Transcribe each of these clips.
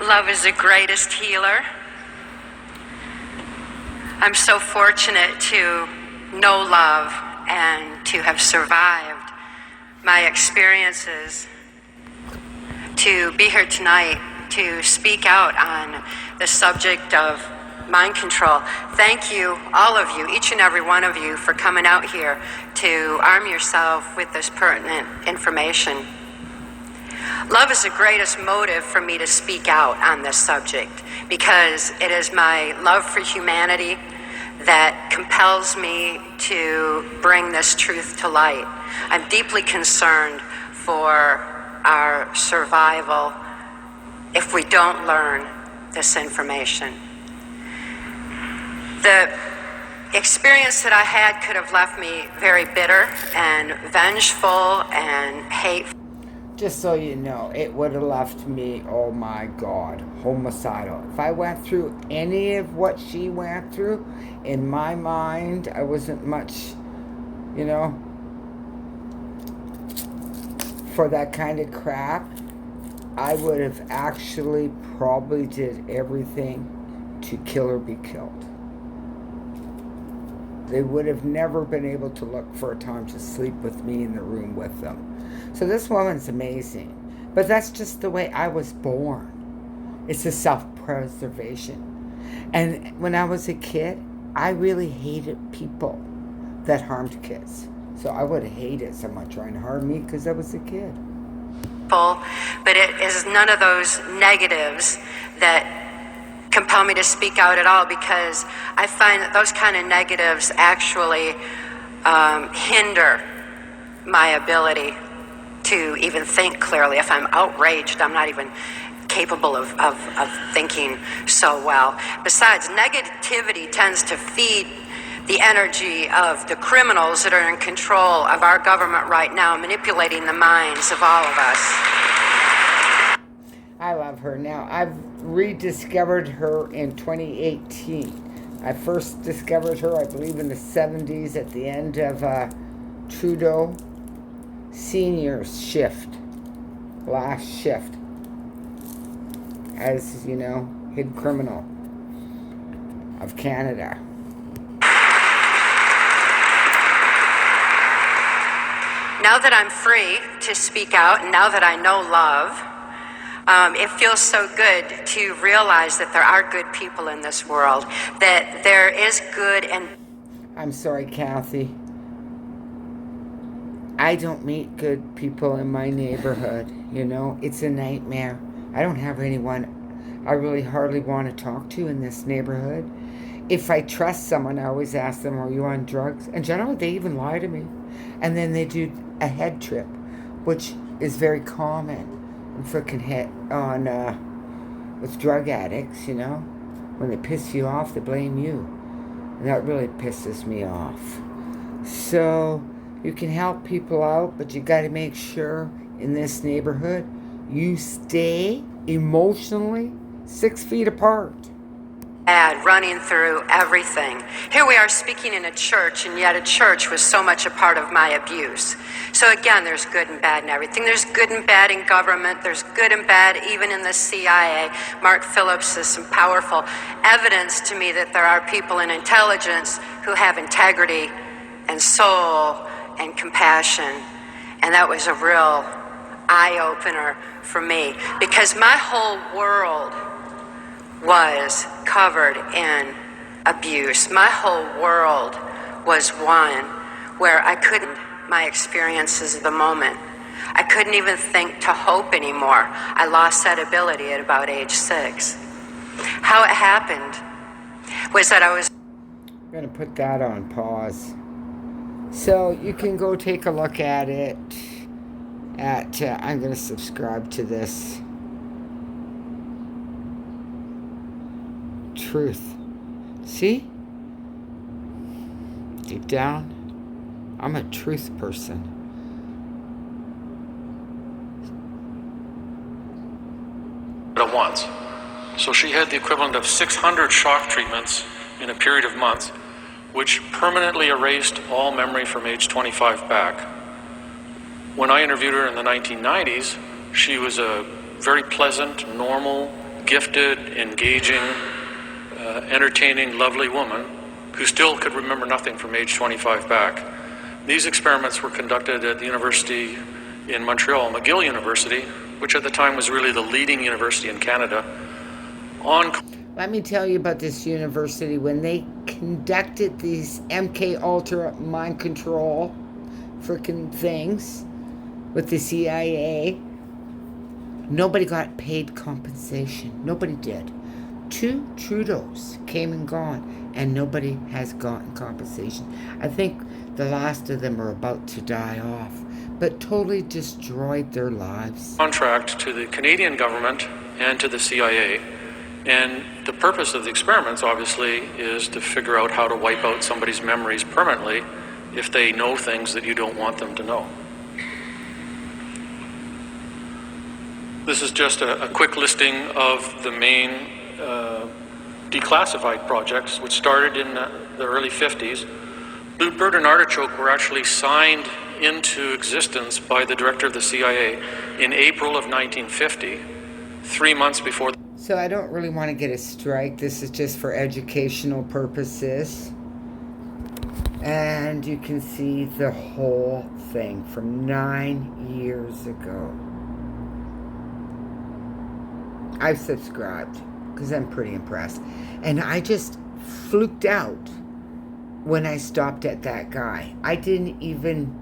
Love is the greatest healer. I'm so fortunate to know love and to have survived my experiences, to be here tonight to speak out on the subject of mind control. Thank you, all of you, each and every one of you, for coming out here to arm yourself with this pertinent information. Love is the greatest motive for me to speak out on this subject, because it is my love for humanity that compels me to bring this truth to light. I'm deeply concerned for our survival if we don't learn this information. The experience that I had could have left me very bitter and vengeful and hateful. Just so you know, it would have left me, oh my God, homicidal. If I went through any of what she went through, in my mind, I wasn't much, for that kind of crap. I would have actually probably did everything to kill or be killed. They would have never been able to look for a time to sleep with me in the room with them. So this woman's amazing. But that's just the way I was born. It's a self-preservation. And when I was a kid, I really hated people that harmed kids. So I would have hated someone trying to harm me because I was a kid. But it is none of those negatives that compel me to speak out at all, because I find that those kind of negatives actually hinder my ability to even think clearly. If I'm outraged, I'm not even capable of thinking so well. Besides, negativity tends to feed the energy of the criminals that are in control of our government right now, manipulating the minds of all of us. I love her. Now, I've rediscovered her in 2018. I first discovered her, I believe, in the 70s at the end of Trudeau Senior's shift, last shift, as, head criminal of Canada. Now that I'm free to speak out, and now that I know love, it feels so good to realize that there are good people in this world, that there is good and... I'm sorry, Kathy. I don't meet good people in my neighborhood, It's a nightmare. I don't have anyone I really hardly want to talk to in this neighborhood. If I trust someone, I always ask them, are you on drugs? And generally, they even lie to me. And then they do a head trip, which is very common in freaking head on with drug addicts, When they piss you off, they blame you. And that really pisses me off. So you can help people out, but you got to make sure in this neighborhood you stay emotionally 6 feet apart. Running through everything. Here we are speaking in a church, and yet a church was so much a part of my abuse. So again, there's good and bad in everything. There's good and bad in government. There's good and bad even in the CIA. Mark Phillips is some powerful evidence to me that there are people in intelligence who have integrity and soul and compassion. And that was a real eye-opener for me, because my whole world was covered in abuse. My whole world was one where I couldn't, my experiences of the moment, I couldn't even think to hope anymore. I lost that ability at about age 6. How it happened was that I was... I'm going to put that on pause. So you can go take a look at it at, I'm going to subscribe to this. Truth. See? Deep down, I'm a truth person. At once. So she had the equivalent of 600 shock treatments in a period of months, which permanently erased all memory from age 25 back. When I interviewed her in the 1990s, she was a very pleasant, normal, gifted, engaging, entertaining, lovely woman who still could remember nothing from age 25 back. These experiments were conducted at the university in Montreal, McGill University, which at the time was really the leading university in Canada. Let me tell you about this university. When they conducted these MK Ultra mind control freaking things with the CIA, nobody got paid compensation. Nobody did. 2 Trudeaus came and gone, and nobody has gotten compensation. I think the last of them are about to die off, but totally destroyed their lives. Contract to the Canadian government and to the CIA. And the purpose of the experiments, obviously, is to figure out how to wipe out somebody's memories permanently if they know things that you don't want them to know. This is just a quick listing of the main declassified projects, which started in the early 50s. Bluebird and Artichoke were actually signed into existence by the director of the CIA in April of 1950, 3 months before. So I don't really want to get a strike. This is just for educational purposes. And you can see the whole thing from 9 years ago. I've subscribed because I'm pretty impressed. And I just fluked out when I stopped at that guy. I didn't even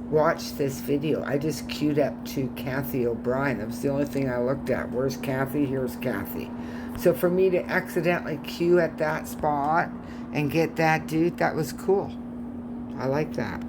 watch this video. I just queued up to Kathy O'Brien. That was the only thing I looked at. Where's Kathy? Here's Kathy. So for me to accidentally queue at that spot and get that dude, that was cool. I like that.